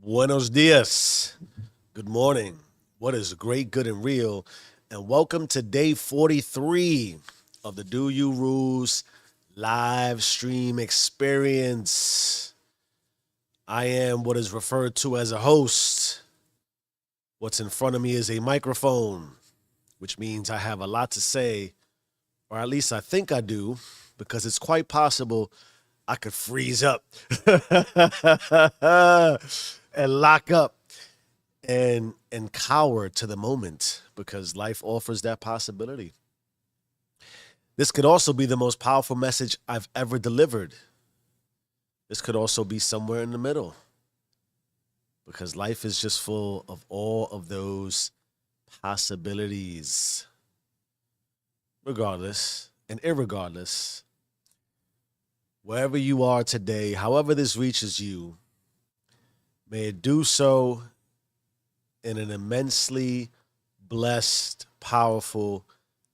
Buenos dias. Good morning. What is great, good, and real? And welcome to day 43 of the Do You Rules live stream experience. I am what is referred to as a host. What's in front of me is a microphone, which means I have a lot to say, or at least I think I do, because it's quite possible I could freeze up and lock up and cower to the moment because life offers that possibility. This could also be the most powerful message I've ever delivered. This could also be somewhere in the middle because life is just full of all of those possibilities. Regardless and irregardless, wherever you are today, however this reaches you, may it do so in an immensely blessed, powerful,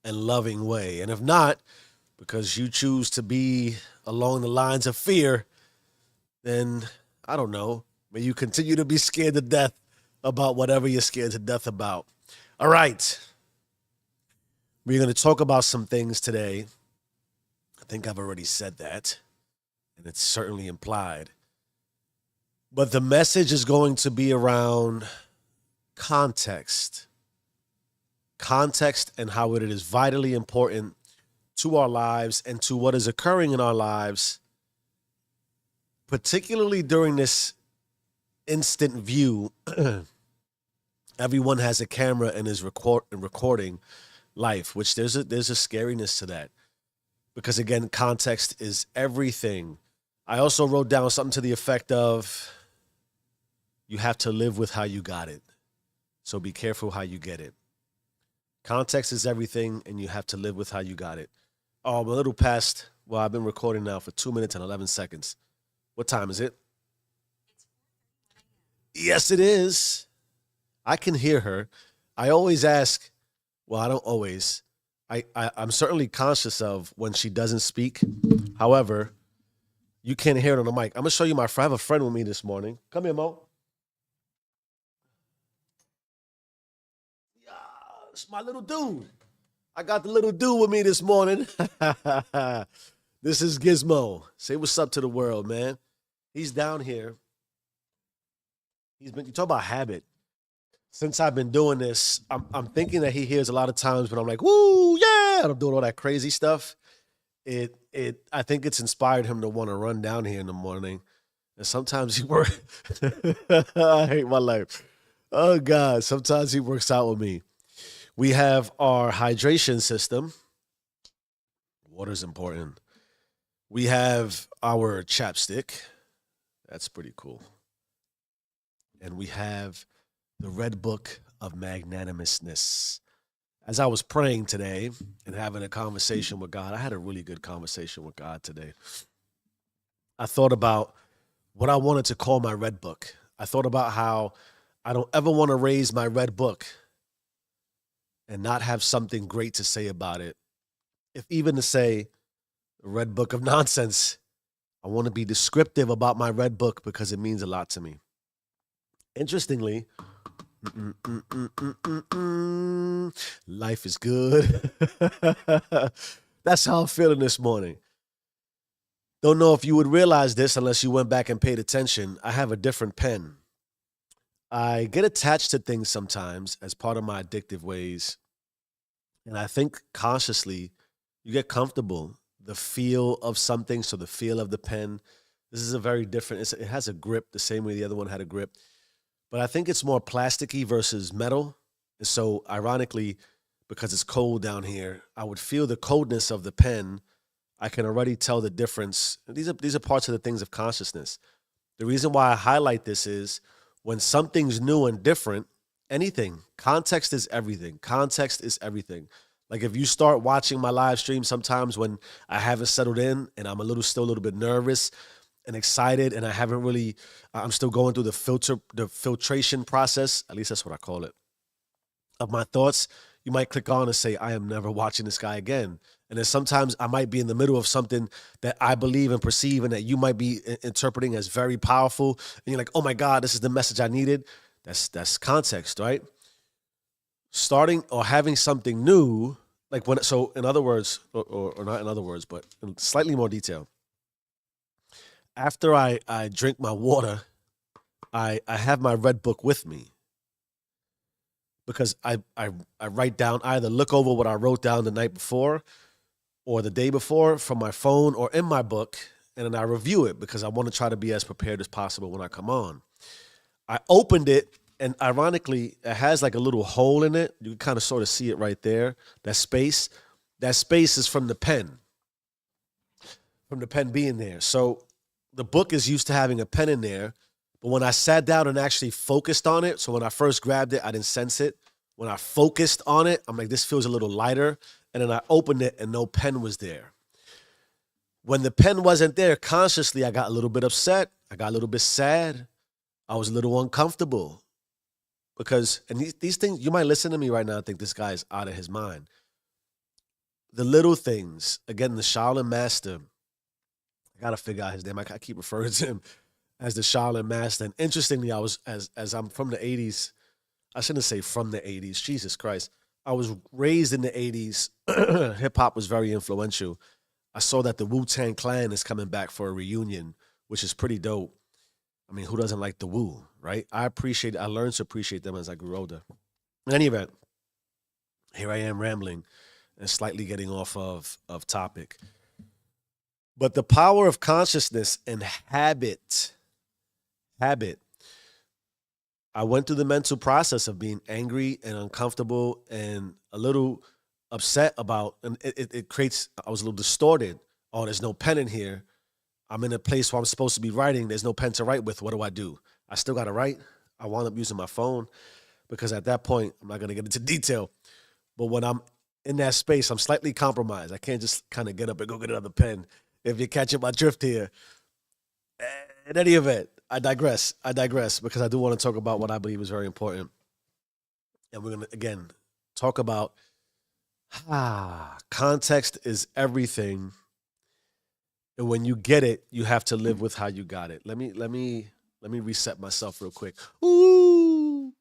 and loving way. And if not, because you choose to be along the lines of fear, then I don't know. May you continue to be scared to death about whatever you're scared to death about. All right. We're going to talk about some things today. I think I've already said that, and it's certainly implied. But the message is going to be around context. Context and how it is vitally important to our lives and to what is occurring in our lives, particularly during this instant view. Everyone has a camera and is recording life, which there's a scariness to that. Because again, context is everything. I also wrote down something to the effect of you have to live with how you got it. So be careful how you get it. Context is everything, and you have to live with how you got it. Oh, I'm a little past. Well, I've been recording now for 2 minutes and 11 seconds. What time is it? Yes, it is. I can hear her. I always ask, well, I don't always. I'm certainly conscious of when she doesn't speak. However, you can't hear it on the mic. I'm going to show you my friend. I have a friend with me this morning. Come here, Mo. It's my little dude. I got the little dude with me this morning. This is Gizmo. Say what's up to the world, man. He's down here. You talk about habit. Since I've been doing this, I'm thinking that he hears a lot of times when I'm like, woo, yeah, and I'm doing all that crazy stuff. I think it's inspired him to want to run down here in the morning. And sometimes he works. I hate my life. Oh God, sometimes he works out with me. We have our hydration system. Water's important. We have our chapstick. That's pretty cool. And we have the Red Book of Magnanimousness. As I was praying today and having a conversation with God, I had a really good conversation with God today. I thought about what I wanted to call my Red Book. I thought about how I don't ever want to raise my Red Book and not have something great to say about it. If even to say Red Book of Nonsense, I want to be descriptive about my Red Book because it means a lot to me. Interestingly, life is good. That's how I'm feeling this morning. Don't know if you would realize this unless you went back and paid attention. I have a different pen. I get attached to things sometimes as part of my addictive ways. And I think consciously, you get comfortable. The feel of something, so the feel of the pen. This is a very different, it has a grip the same way the other one had a grip. But I think it's more plasticky versus metal. And so, ironically, because it's cold down here, I would feel the coldness of the pen. I can already tell the difference. These are parts of the things of consciousness. The reason why I highlight this is when something's new and different, anything, context is everything. Context is everything. Like if you start watching my live stream sometimes when I haven't settled in and I'm still a little bit nervous and excited and I'm still going through the filtration process, at least that's what I call it, of my thoughts, you might click on and say, I am never watching this guy again. And then sometimes I might be in the middle of something that I believe and perceive and that you might be interpreting as very powerful. And you're like, oh my God, this is the message I needed. That's context, right? Starting or having something new, like when, so in other words, or not in other words, but in slightly more detail, after I drink my water, I have my red book with me because I write down, I either look over what I wrote down the night before or the day before from my phone or in my book, and then I review it because I want to try to be as prepared as possible when I come on. I opened it, and ironically, it has like a little hole in it. You can kind of sort of see it right there. That space. That space is from the pen being there. So the book is used to having a pen in there, but when I sat down and actually focused on it, so when I first grabbed it, I didn't sense it. When I focused on it, I'm like, this feels a little lighter. And then I opened it and no pen was there. When the pen wasn't there, consciously, I got a little bit upset. I got a little bit sad. I was a little uncomfortable because, and these things, you might listen to me right now and think this guy is out of his mind. The little things, again, the Shaolin Master, I got to figure out his name. I keep referring to him as the Shaolin Master. And interestingly, I was, as I'm from the 80s, I shouldn't say from the 80s, Jesus Christ. I was raised in the 80s. Hip hop was very influential. I saw that the Wu-Tang Clan is coming back for a reunion, which is pretty dope. I mean, who doesn't like the Wu, right? I learned to appreciate them as I grew older. In any event, here I am rambling and slightly getting off of topic. But the power of consciousness and habit. I went through the mental process of being angry and uncomfortable and a little upset about, and it creates, I was a little distorted. Oh, there's no pen in here. I'm in a place where I'm supposed to be writing. There's no pen to write with. What do I do? I still got to write. I wound up using my phone because at that point, I'm not going to get into detail. But when I'm in that space, I'm slightly compromised. I can't just kind of get up and go get another pen. If you're catching my drift here. In any event, I digress. I digress because I do want to talk about what I believe is very important. And we're going to, again, talk about context is everything. And when you get it, you have to live with how you got it. Let me reset myself real quick. Ooh.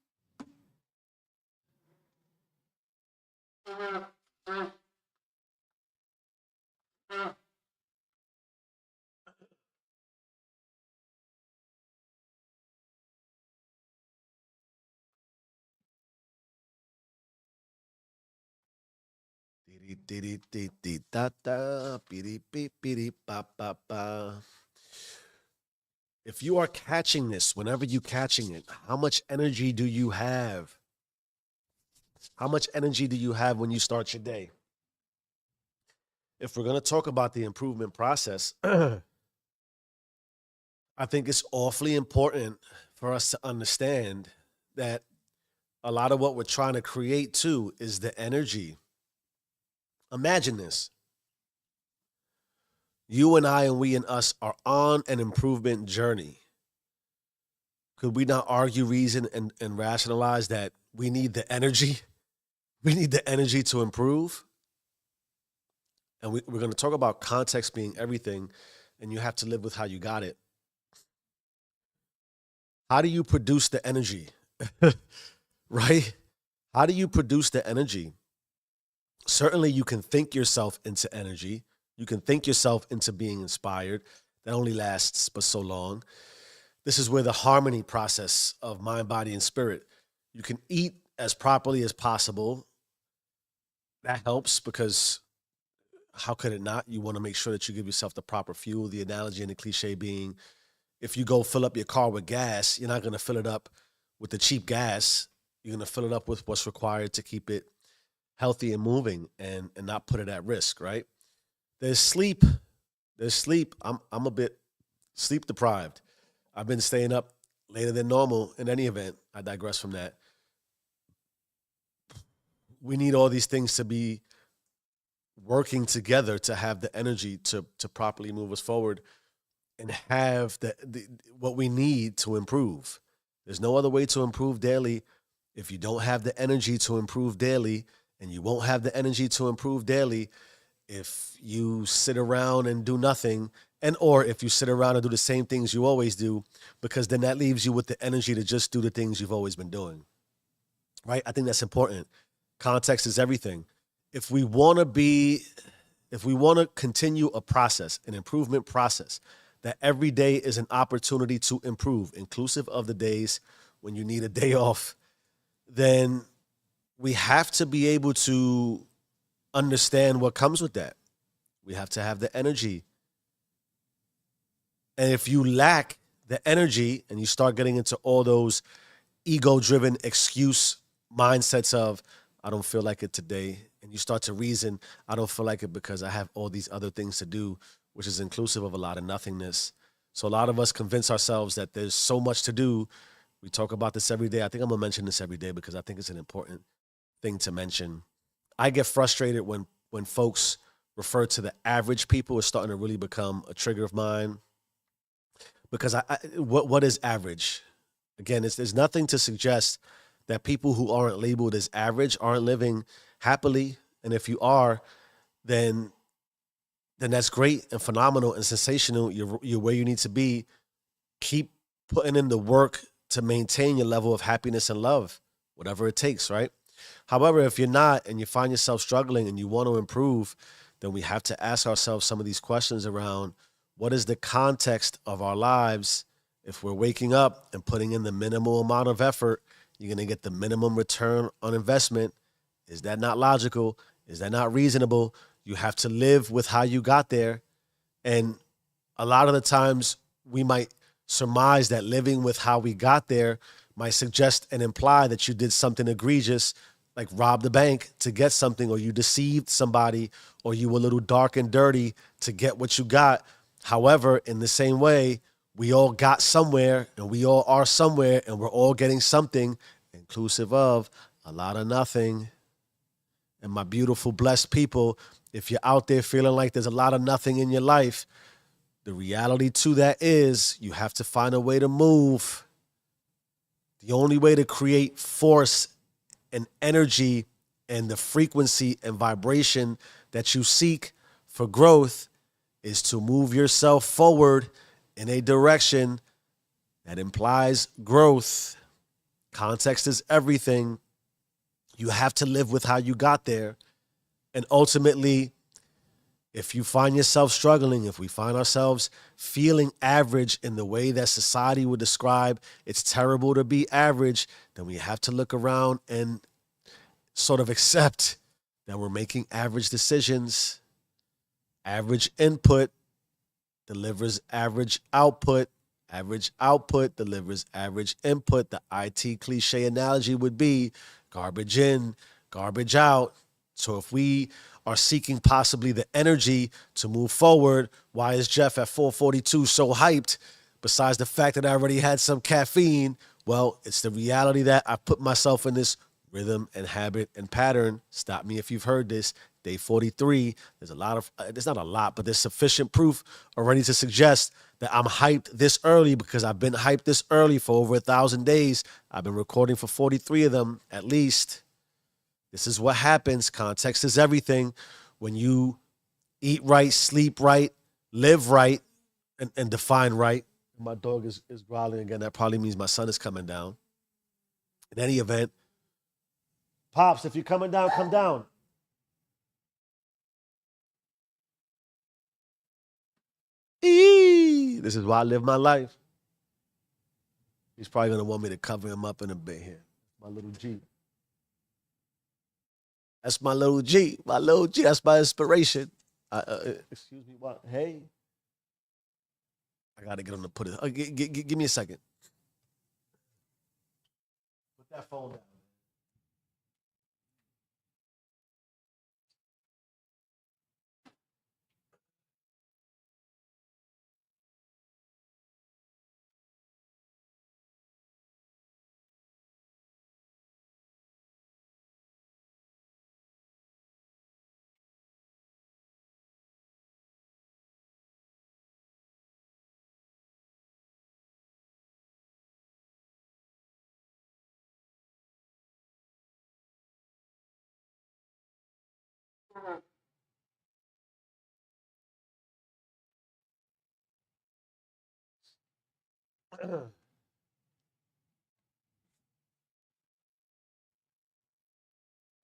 If you are catching this, whenever you catching it, how much energy do you have? How much energy do you have when you start your day? If we're going to talk about the improvement process, I think it's awfully important for us to understand that a lot of what we're trying to create too is the energy. Imagine this. You and I and we and us are on an improvement journey. Could we not argue, reason, and rationalize that we need the energy? We need the energy to improve. And we're going to talk about context being everything, and you have to live with how you got it. How do you produce the energy? Right? How do you produce the energy? Certainly, you can think yourself into energy. You can think yourself into being inspired. That only lasts but so long. This is where the harmony process of mind, body, and spirit. You can eat as properly as possible. That helps because how could it not? You want to make sure that you give yourself the proper fuel. The analogy and the cliche being, if you go fill up your car with gas, you're not going to fill it up with the cheap gas. You're going to fill it up with what's required to keep it healthy and moving and not put it at risk, right? There's sleep. There's sleep. I'm a bit sleep deprived. I've been staying up later than normal in any event. I digress from that. We need all these things to be working together to have the energy to properly move us forward and have the what we need to improve. There's no other way to improve daily if you don't have the energy to improve daily, and you won't have the energy to improve daily If you sit around and do nothing, and or if you sit around and do the same things you always do, because then that leaves you with the energy to just do the things you've always been doing. Right? I think that's important. Context is everything. If we want to be, if we want to continue a process, an improvement process, that every day is an opportunity to improve, inclusive of the days when you need a day off, then we have to be able to understand what comes with that. We have to have the energy. And if you lack the energy and you start getting into all those ego driven excuse mindsets of, I don't feel like it today, and you start to reason, I don't feel like it because I have all these other things to do, which is inclusive of a lot of nothingness. So a lot of us convince ourselves that there's so much to do. We talk about this every day. I think I'm gonna mention this every day because I think it's an important thing to mention. I get frustrated when folks refer to the average people. It's starting to really become a trigger of mine because what is average? Again, there's nothing to suggest that people who aren't labeled as average aren't living happily, and if you are, then that's great and phenomenal and sensational. You're where you need to be. Keep putting in the work to maintain your level of happiness and love, whatever it takes, right? However, if you're not and you find yourself struggling and you want to improve, then we have to ask ourselves some of these questions around what is the context of our lives. If we're waking up and putting in the minimal amount of effort, you're going to get the minimum return on investment. Is that not logical? Is that not reasonable? You have to live with how you got there. And a lot of the times we might surmise that living with how we got there might suggest and imply that you did something egregious, like rob the bank to get something, or you deceived somebody, or you were a little dark and dirty to get what you got. However, in the same way, we all got somewhere and we all are somewhere and we're all getting something, inclusive of a lot of nothing. And my beautiful, blessed people, if you're out there feeling like there's a lot of nothing in your life, the reality to that is you have to find a way to move. The only way to create force and energy and the frequency and vibration that you seek for growth is to move yourself forward in a direction that implies growth. Context is everything. You have to live with how you got there. And ultimately, if you find yourself struggling, if we find ourselves feeling average in the way that society would describe it's terrible to be average, then we have to look around and sort of accept that we're making average decisions. Average input delivers average output. Average output delivers average input. The IT cliche analogy would be garbage in, garbage out. So if we are seeking possibly the energy to move forward, why is Jeff at 442 so hyped? Besides the fact that I already had some caffeine, well, it's the reality that I put myself in this rhythm and habit and pattern. Stop me if you've heard this. Day 43, there's a lot of, there's not a lot, but there's sufficient proof already to suggest that I'm hyped this early because I've been hyped this early for over 1,000 days. I've been recording for 43 of them at least. This is what happens. Context is everything. When you eat right, sleep right, live right, and define right. My dog is growling again. That probably means my son is coming down. In any event, Pops, if you're coming down, come down. Eee! This is why I live my life. He's probably gonna want me to cover him up in a bit here. My little G. That's my little G. My little G. That's my inspiration. Excuse me. What? Hey, I gotta get him to put it. Give me a second. Put that phone down. All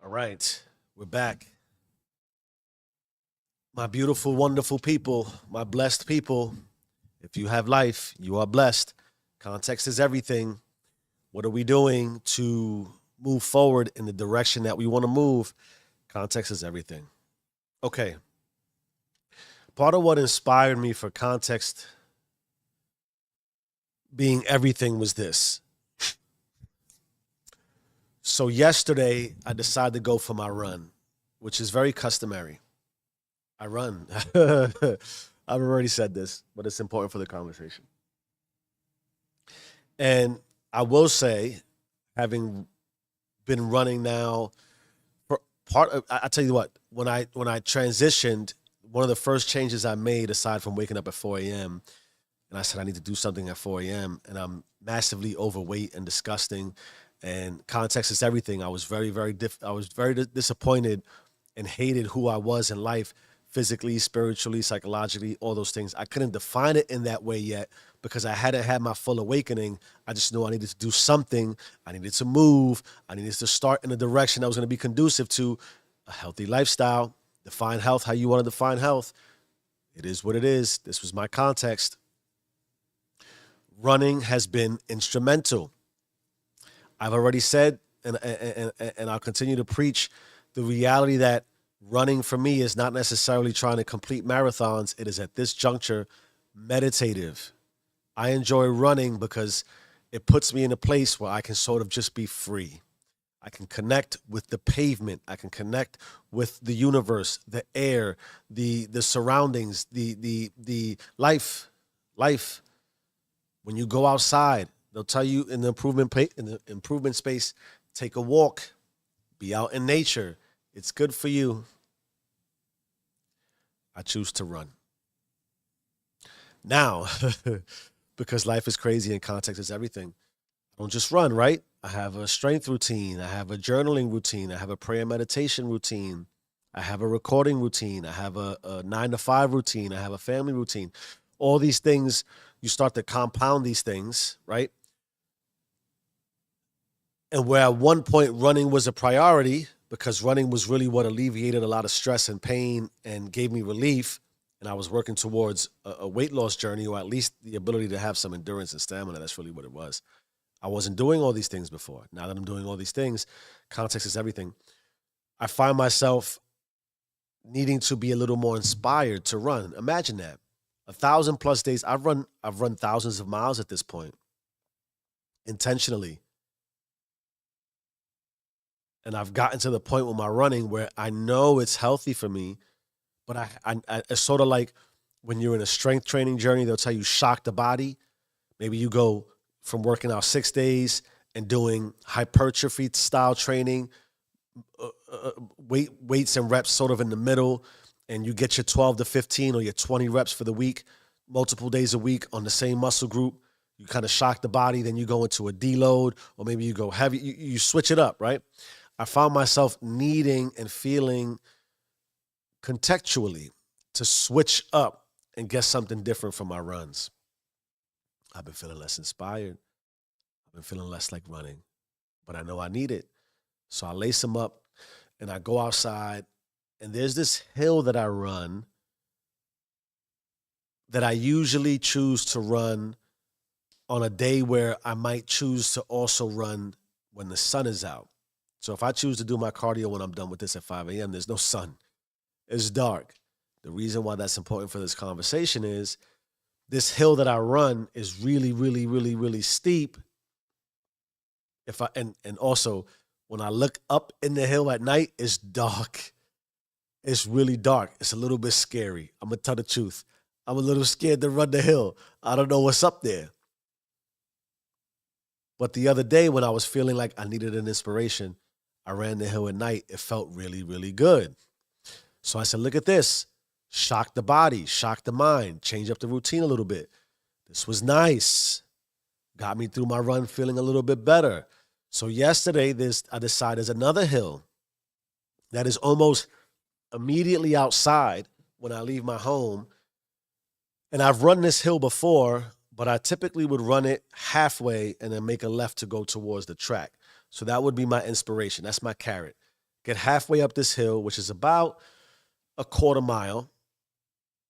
right, we're back. My beautiful, wonderful people, my blessed people. If you have life, you are blessed. Context is everything. What are we doing to move forward in the direction that we want to move? Context is everything. Okay. Part of what inspired me for context being everything was this. So yesterday, I decided to go for my run, which is very customary. I run. I've already said this, but it's important for the conversation. And I will say, having been running now for part of, I tell you what, when I transitioned, one of the first changes I made, aside from waking up at 4 a.m., and I said I need to do something at 4 a.m., and I'm massively overweight and disgusting. And context is everything. I was I was very disappointed and hated who I was in life, physically, spiritually, psychologically, all those things. I couldn't define it in that way yet because I hadn't had my full awakening. I just knew I needed to do something. I needed to move. I needed to start in a direction that was going to be conducive to a healthy lifestyle. Define health how you want to define health. It is what it is. This was my context. Running has been instrumental. I've already said, and I'll continue to preach the reality that running for me is not necessarily trying to complete marathons. It is at this juncture meditative. I enjoy running because it puts me in a place where I can sort of just be free. I can connect with the pavement. I can connect with the universe, the air, the surroundings, the life. When you go outside, they'll tell you in the improvement space, take a walk, be out in nature. It's good for you. I choose to run. Now, because life is crazy and context is everything, I don't just run, right? I have a strength routine. I have a journaling routine. I have a prayer meditation routine. I have a recording routine. I have a 9 to 5 routine. I have a family routine. All these things, you start to compound these things, right? And where at one point running was a priority because running was really what alleviated a lot of stress and pain and gave me relief. And I was working towards a weight loss journey, or at least the ability to have some endurance and stamina. That's really what it was. I wasn't doing all these things before. Now that I'm doing all these things, context is everything. I find myself needing to be a little more inspired to run. Imagine that. 1,000+ days. I've run thousands of miles at this point, intentionally. And I've gotten to the point with my running where I know it's healthy for me, but it's sort of like when you're in a strength training journey, they'll tell you shock the body. Maybe you go from working out 6 days and doing hypertrophy style training, weights and reps sort of in the middle, and you get your 12 to 15 or your 20 reps for the week, multiple days a week on the same muscle group. You kind of shock the body, then you go into a deload, or maybe you go heavy. You switch it up, right? I found myself needing and feeling contextually to switch up and get something different from my runs. I've been feeling less inspired. I've been feeling less like running, but I know I need it. So I lace them up and I go outside, and there's this hill that I run that I usually choose to run on a day where I might choose to also run when the sun is out. So if I choose to do my cardio when I'm done with this at 5 a.m., there's no sun. It's dark. The reason why that's important for this conversation is this hill that I run is really, really, really, really steep. If I and also when I look up in the hill at night, it's dark. It's really dark. It's a little bit scary. I'm gonna tell the truth. I'm a little scared to run the hill. I don't know what's up there. But the other day when I was feeling like I needed an inspiration, I ran the hill at night. It felt really, really good. So I said, look at this. Shock the body, shock the mind, change up the routine a little bit. This was nice. Got me through my run feeling a little bit better. So yesterday, I decided there's another hill that is almost immediately outside when I leave my home. And I've run this hill before, but I typically would run it halfway and then make a left to go towards the track. So that would be my inspiration. That's my carrot. Get halfway up this hill, which is about a quarter mile,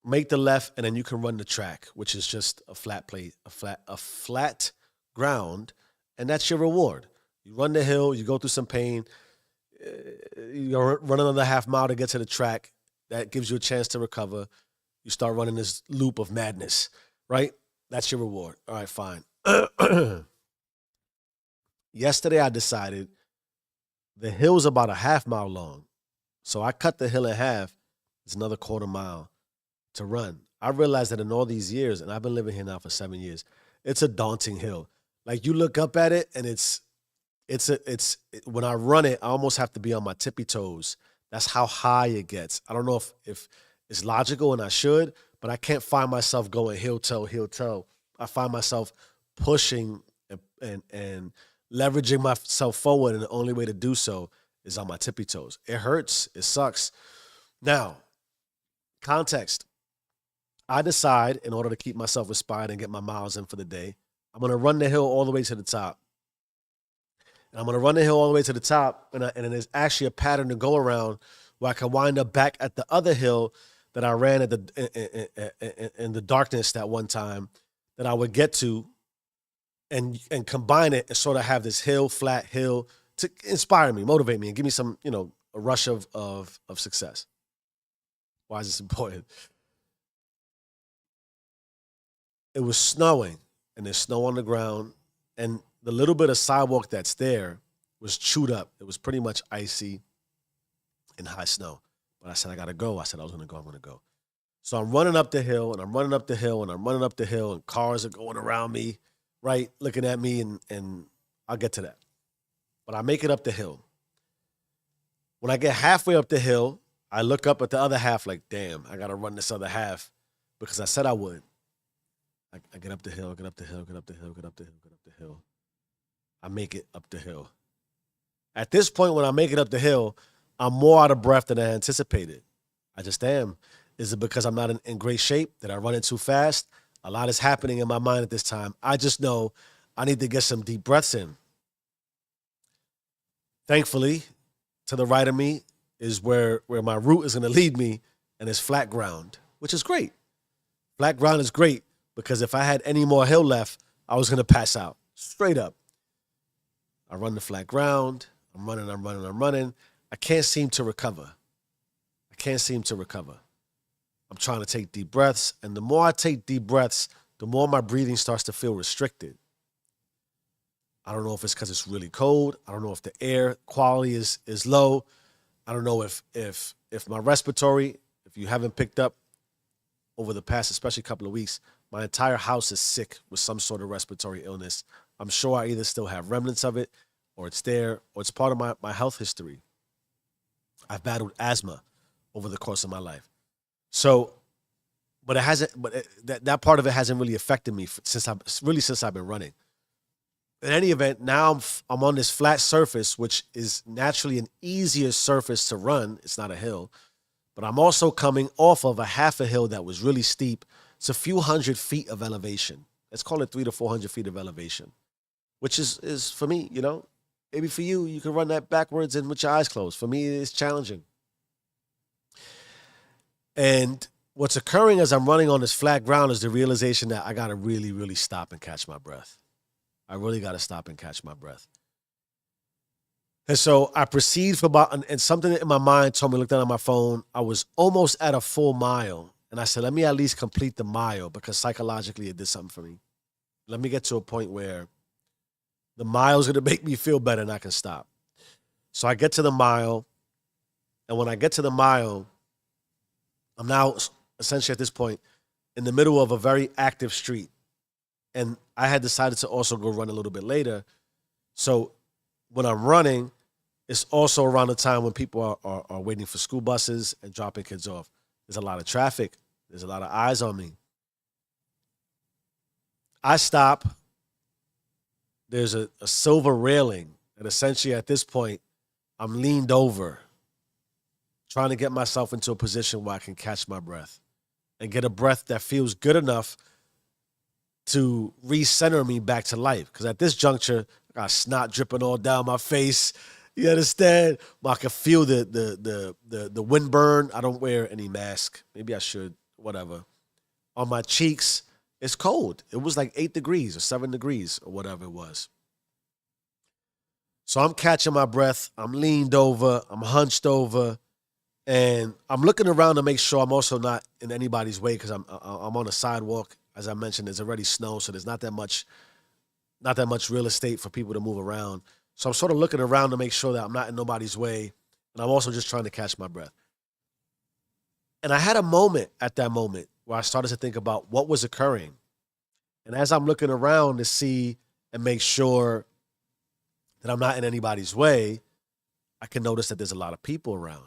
make the left, and then you can run the track, which is just a flat plate, a flat ground, and that's your reward. You run the hill, you go through some pain, you run another half mile to get to the track. That gives you a chance to recover. You start running this loop of madness, right? That's your reward. All right, fine. Yesterday, I decided the hill's about a half mile long. So I cut the hill in half. It's another quarter mile to run. I realized that in all these years, and I've been living here now for 7 years, it's a daunting hill. Like you look up at it and when I run it, I almost have to be on my tippy toes. That's how high it gets. I don't know if it's logical and I should, but I can't find myself going heel toe, heel toe. I find myself pushing and leveraging myself forward, and the only way to do so is on my tippy toes. It hurts. It sucks. Now, context. I decide, in order to keep myself inspired and get my miles in for the day, I'm going to run the hill all the way to the top. And I'm going to run the hill all the way to the top, and there's actually a pattern to go around where I can wind up back at the other hill that I ran in the darkness that one time that I would get to and combine it and sort of have this flat hill to inspire me, motivate me, and give me some, a rush of success. Why is this important? It was snowing, and there's snow on the ground, and the little bit of sidewalk that's there was chewed up. It was pretty much icy and high snow. But I said, I got to go. I said, I was going to go. I'm going to go. So I'm running up the hill, and I'm running up the hill, and I'm running up the hill, and cars are going around me, right, looking at me, and I'll get to that. But I make it up the hill. When I get halfway up the hill, I look up at the other half like, damn, I got to run this other half because I said I would. I get up the hill, get up the hill, get up the hill, get up the hill, get up the hill. I make it up the hill. At this point, when I make it up the hill, I'm more out of breath than I anticipated. I just am. Is it because I'm not in great shape? Did I run it too fast? A lot is happening in my mind at this time. I just know I need to get some deep breaths in. Thankfully, to the right of me is where my route is going to lead me, and it's flat ground, which is great. Flat ground is great because if I had any more hill left, I was going to pass out straight up. I run the flat ground. I'm running. I can't seem to recover. I'm trying to take deep breaths, and the more I take deep breaths, the more my breathing starts to feel restricted. I don't know if it's because it's really cold. I don't know if the air quality is low. I don't know if my respiratory, if you haven't picked up over the past, especially couple of weeks, my entire house is sick with some sort of respiratory illness. I'm sure I either still have remnants of it, or it's there, or it's part of my health history. I've battled asthma over the course of my life. So, but that part of it hasn't really affected me since I've been running. In any event, now I'm on this flat surface, which is naturally an easier surface to run. It's not a hill, but I'm also coming off of a half a hill that was really steep. It's a few hundred feet of elevation. Let's call it 300 to 400 feet of elevation, which is for me, maybe for you, you can run that backwards and with your eyes closed. For me, it's challenging. And what's occurring as I'm running on this flat ground is the realization that I got to really, really stop and catch my breath. I really got to stop and catch my breath. And so I proceed for about, and something in my mind told me, looked down at my phone, I was almost at a full mile. And I said, let me at least complete the mile because psychologically it did something for me. Let me get to a point where the mile's going to make me feel better and I can stop. So I get to the mile. And when I get to the mile, I'm now essentially at this point in the middle of a very active street. And I had decided to also go run a little bit later. So when I'm running, it's also around the time when people are waiting for school buses and dropping kids off. There's a lot of traffic. There's a lot of eyes on me. I stop. There's a silver railing. And essentially at this point, I'm leaned over, trying to get myself into a position where I can catch my breath and get a breath that feels good enough to recenter me back to life. Because at this juncture, I got snot dripping all down my face. You understand? I can feel the wind burn. I don't wear any mask. Maybe I should. Whatever. On my cheeks, it's cold. It was like 8 degrees or 7 degrees or whatever it was. So I'm catching my breath. I'm leaned over. I'm hunched over, and I'm looking around to make sure I'm also not in anybody's way because I'm on a sidewalk. As I mentioned, there's already snow, so there's not that much real estate for people to move around. So I'm sort of looking around to make sure that I'm not in nobody's way, and I'm also just trying to catch my breath. And I had a moment at that moment where I started to think about what was occurring. And as I'm looking around to see and make sure that I'm not in anybody's way, I can notice that there's a lot of people around.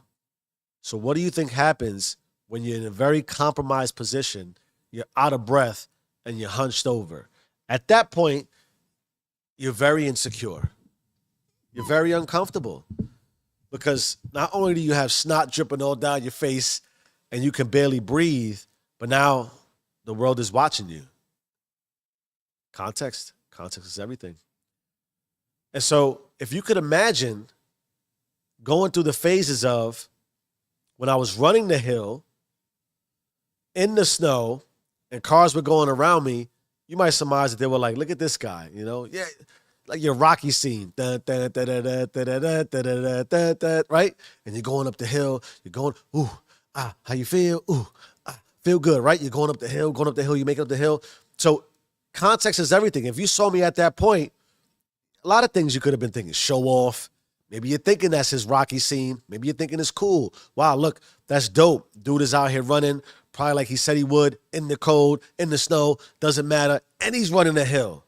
So what do you think happens when you're in a very compromised position, you're out of breath, and you're hunched over? At that point, you're very insecure. You're very uncomfortable because not only do you have snot dripping all down your face and you can barely breathe, but now the world is watching you. Context. Context is everything. And so if you could imagine going through the phases of when I was running the hill in the snow and cars were going around me, you might surmise that they were like, look at this guy, yeah, like your Rocky scene, right? And you're going up the hill, you're going, ooh, how you feel? Ooh, feel good, right? You're going up the hill, you make it up the hill. So context is everything. If you saw me at that point, a lot of things you could have been thinking, show off. Maybe you're thinking that's his Rocky scene. Maybe you're thinking it's cool. Wow, look, that's dope. Dude is out here running, probably like he said he would, in the cold, in the snow, doesn't matter. And he's running the hill.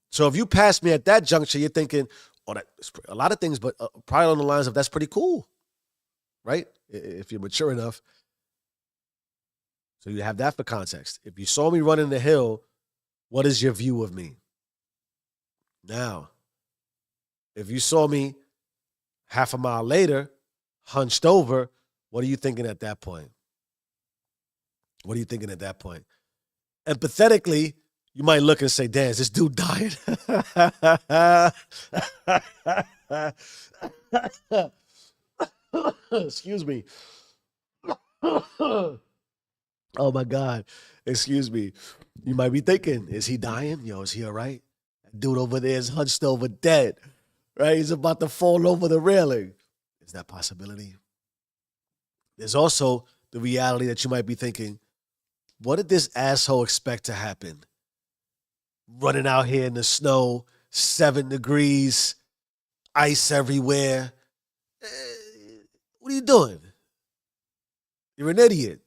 So if you pass me at that juncture, you're thinking, that's a lot of things, but probably on the lines of that's pretty cool, right? If you're mature enough. So you have that for context. If you saw me running the hill, what is your view of me? Now, if you saw me half a mile later, hunched over, what are you thinking at that point? What are you thinking at that point? Empathetically, you might look and say, damn, is this dude dying? Excuse me. Oh my God. Excuse me. You might be thinking, is he dying? Yo, is he all right? That dude over there is hunched over dead, right? He's about to fall over the railing. Is that a possibility? There's also the reality that you might be thinking, what did this asshole expect to happen? Running out here in the snow, 7 degrees, ice everywhere. What are you doing? You're an idiot.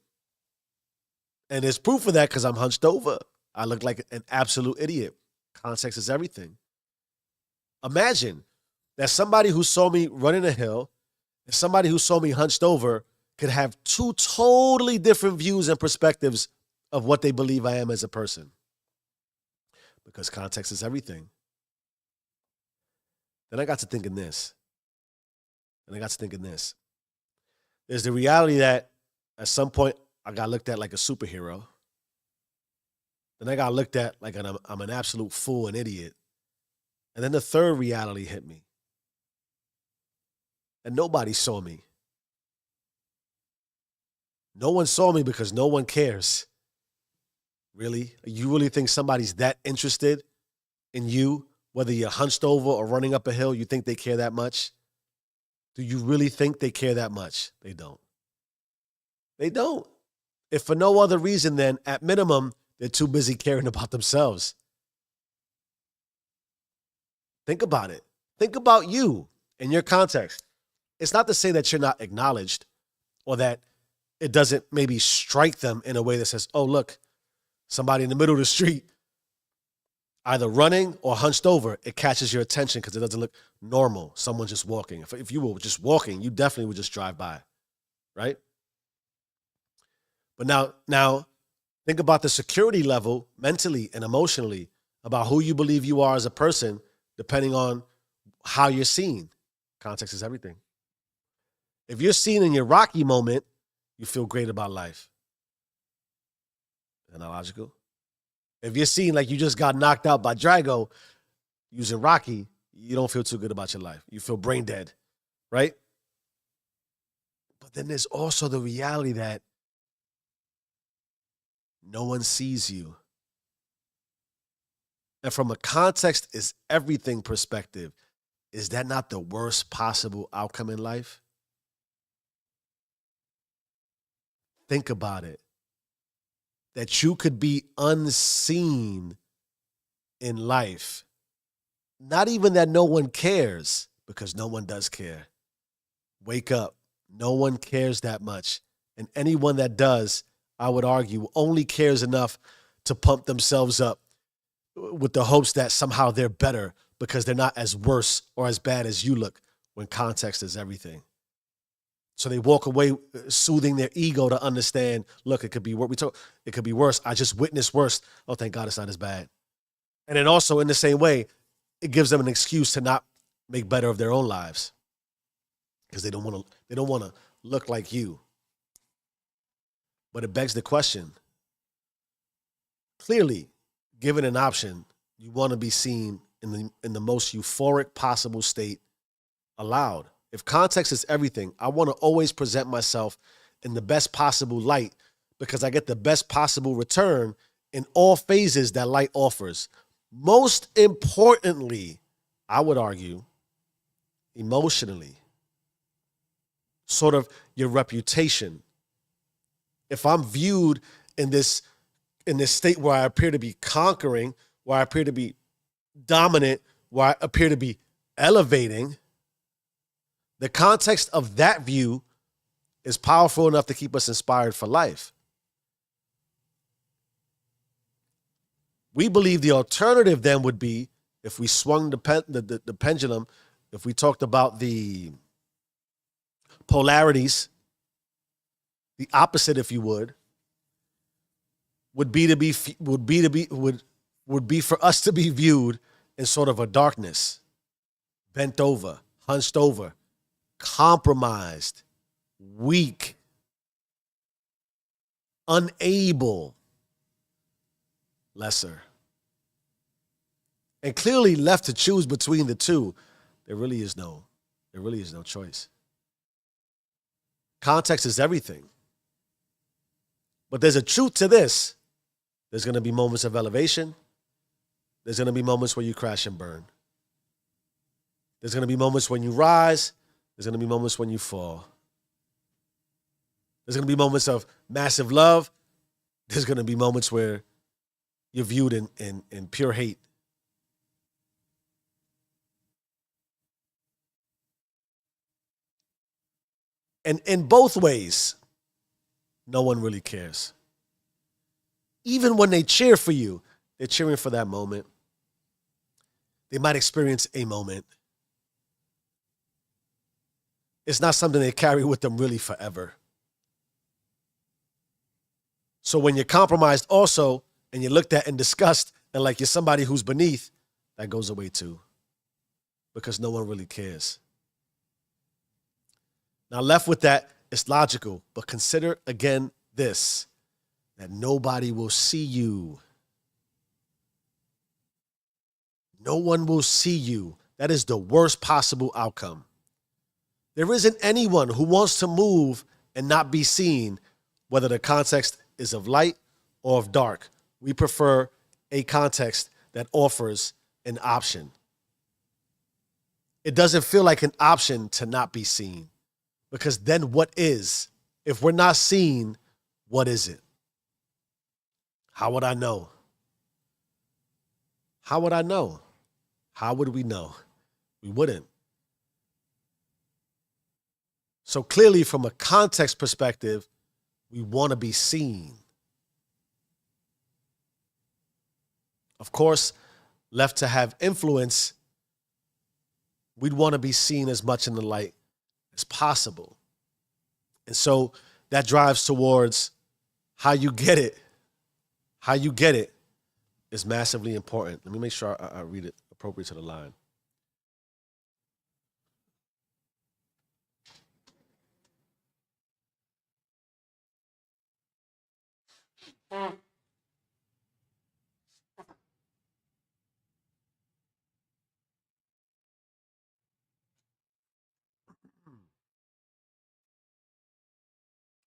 And there's proof of that because I'm hunched over. I look like an absolute idiot. Context is everything. Imagine that somebody who saw me running a hill and somebody who saw me hunched over could have two totally different views and perspectives of what they believe I am as a person. Because context is everything. Then I got to thinking this. There's the reality that at some point I got looked at like a superhero. Then I got looked at like I'm an absolute fool and idiot. And then the third reality hit me. And nobody saw me. No one saw me because no one cares. Really? You really think somebody's that interested in you, whether you're hunched over or running up a hill? You think they care that much? Do you really think they care that much? They don't. They don't. If for no other reason than, at minimum, they're too busy caring about themselves. Think about it. Think about you in your context. It's not to say that you're not acknowledged or that it doesn't maybe strike them in a way that says, oh, look, somebody in the middle of the street, either running or hunched over, it catches your attention because it doesn't look normal. Someone's just walking. If you were just walking, you definitely would just drive by, right? But now think about the security level mentally and emotionally about who you believe you are as a person, depending on how you're seen. Context is everything. If you're seen in your Rocky moment, you feel great about life. Isn't that logical? If you're seeing like you just got knocked out by Drago using Rocky, you don't feel too good about your life. You feel brain dead, right? But then there's also the reality that no one sees you. And from a context is everything perspective, is that not the worst possible outcome in life? Think about it. That you could be unseen in life. Not even that no one cares, because no one does care. Wake up. No one cares that much. And anyone that does, I would argue, only cares enough to pump themselves up with the hopes that somehow they're better because they're not as worse or as bad as you look, when context is everything. So they walk away soothing their ego to understand, look, it could be what we talk, it could be worse. I just witnessed worse. Oh, thank God it's not as bad. And then also in the same way, it gives them an excuse to not make better of their own lives. Because they don't want to look like you. But it begs the question. Clearly, given an option, you want to be seen in the most euphoric possible state allowed. If context is everything, I want to always present myself in the best possible light because I get the best possible return in all phases that light offers. Most importantly, I would argue, emotionally, sort of your reputation. If I'm viewed in this state where I appear to be conquering, where I appear to be dominant, where I appear to be elevating, the context of that view is powerful enough to keep us inspired for life. We believe the alternative then would be, if we swung the pendulum, if we talked about the polarities, the opposite, if you would be for us to be viewed in sort of a darkness, bent over, hunched over, compromised, weak, unable, lesser. And clearly left to choose between the two, there really is no choice. Context is everything. But there's a truth to this. There's going to be moments of elevation. There's going to be moments where you crash and burn. There's going to be moments when you rise. There's going to be moments when you fall. There's going to be moments of massive love. There's going to be moments where you're viewed in pure hate. And in both ways, no one really cares. Even when they cheer for you, they're cheering for that moment. They might experience a moment. It's not something they carry with them really forever. So when you're compromised also, and you're looked at and discussed, and like you're somebody who's beneath, that goes away too. Because no one really cares. Now, left with that, it's logical, but consider again this, that nobody will see you. No one will see you. That is the worst possible outcome. There isn't anyone who wants to move and not be seen, whether the context is of light or of dark. We prefer a context that offers an option. It doesn't feel like an option to not be seen, because then what is? If we're not seen, what is it? How would I know? How would I know? How would we know? We wouldn't. So clearly, from a context perspective, we want to be seen. Of course, left to have influence, we'd want to be seen as much in the light as possible. And so that drives towards how you get it. How you get it is massively important. Let me make sure I read it appropriate to the line.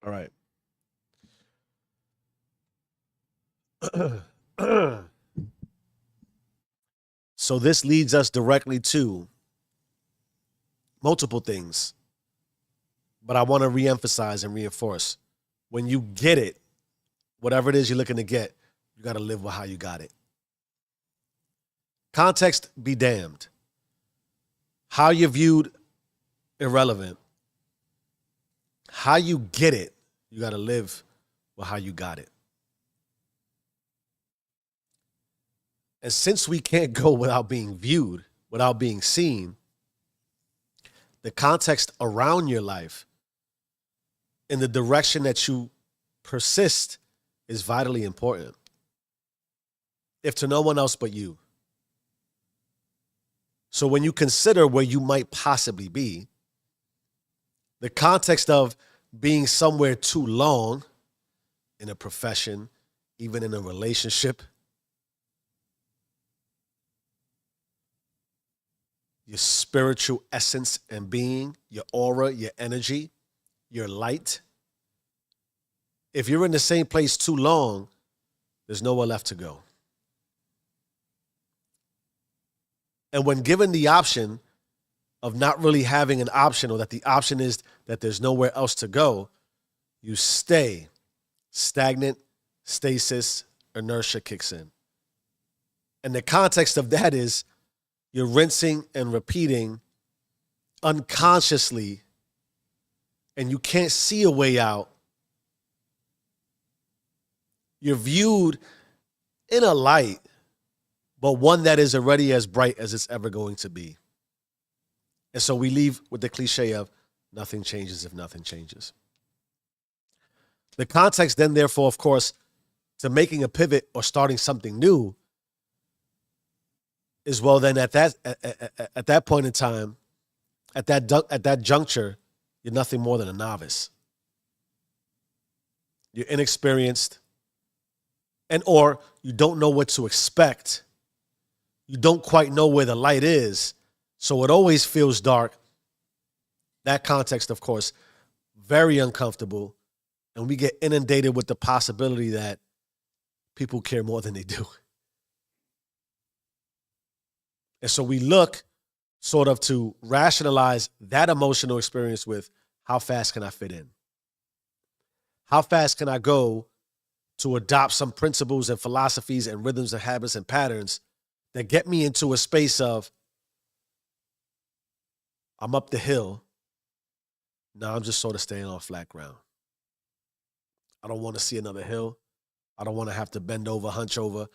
All right. So this leads us directly to multiple things, but I want to reemphasize and reinforce. When you get it, whatever it is you're looking to get, you got to live with how you got it. Context be damned. How you're viewed, irrelevant. How you get it, you got to live with how you got it. And since we can't go without being viewed, without being seen, the context around your life in the direction that you persist is vitally important, if to no one else but you. So when you consider where you might possibly be, the context of being somewhere too long in a profession, even in a relationship, your spiritual essence and being, your aura, your energy, your light. If you're in the same place too long, there's nowhere left to go. And when given the option of not really having an option, or that the option is that there's nowhere else to go, you stay stagnant, stasis, inertia kicks in. And the context of that is you're rinsing and repeating unconsciously, and you can't see a way out. You're viewed in a light, but one that is already as bright as it's ever going to be. And so we leave with the cliche of nothing changes if nothing changes. The context then, therefore, of course, to making a pivot or starting something new is, well, then at that point in time, at that juncture, you're nothing more than a novice. You're inexperienced, and or you don't know what to expect. You don't quite know where the light is, so it always feels dark. That context, of course, very uncomfortable, and we get inundated with the possibility that people care more than they do. And so we look sort of to rationalize that emotional experience with, how fast can I fit in? How fast can I go to adopt some principles and philosophies and rhythms and habits and patterns that get me into a space of, I'm up the hill, now I'm just sort of staying on flat ground. I don't want to see another hill. I don't want to have to bend over, hunch over,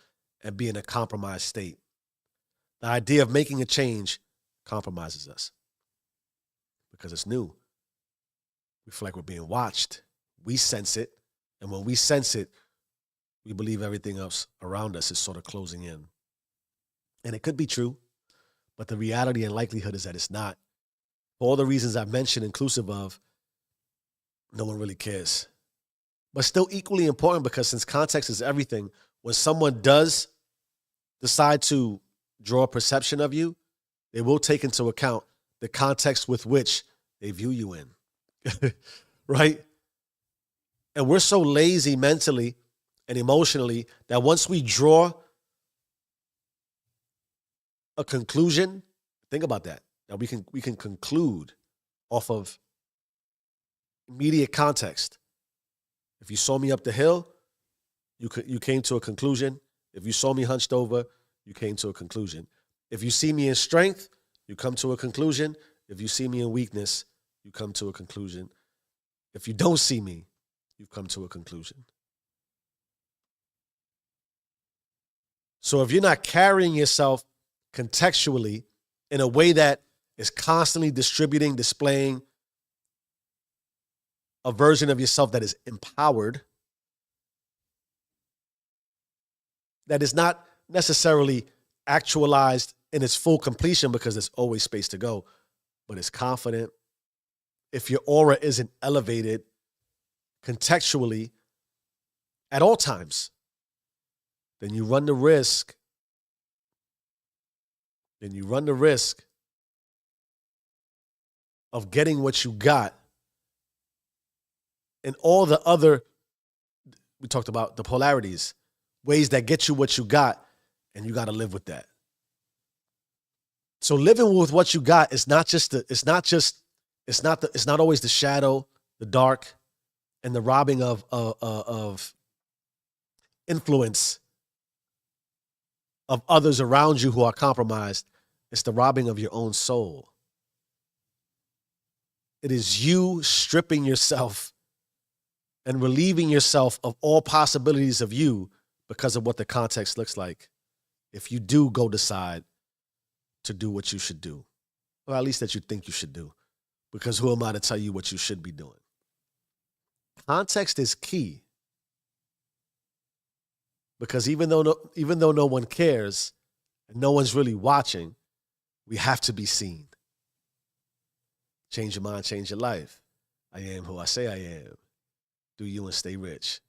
and be in a compromised state. The idea of making a change compromises us because it's new. We feel like we're being watched. We sense it. And when we sense it, we believe everything else around us is sort of closing in. And it could be true, but the reality and likelihood is that it's not. For all the reasons I've mentioned, inclusive of, no one really cares. But still equally important, because since context is everything, when someone does decide to draw a perception of you, they will take into account the context with which they view you in. Right? And we're so lazy mentally and emotionally that once we draw a conclusion, think about that. Now we can conclude off of immediate context. If you saw me up the hill, you came to a conclusion. If you saw me hunched over, you came to a conclusion. If you see me in strength, you come to a conclusion. If you see me in weakness, you come to a conclusion. If you don't see me, you've come to a conclusion. So if you're not carrying yourself contextually in a way that is constantly distributing, displaying a version of yourself that is empowered, that is not necessarily actualized in its full completion because there's always space to go, but it's confident. If your aura isn't elevated contextually at all times, then you run the risk. Of getting what you got and all the other, we talked about the polarities, ways that get you what you got, and you got to live with that. So living with what you got is not just it's not always the shadow, the dark, and the robbing of influence of others around you who are compromised. It's the robbing of your own soul. It is you stripping yourself and relieving yourself of all possibilities of you because of what the context looks like. If you do go decide to do what you should do, or at least that you think you should do, because who am I to tell you what you should be doing? Context is key, because even though no one cares and no one's really watching, we have to be seen. Change your mind, change your life. I am who I say I am. Do you and stay rich.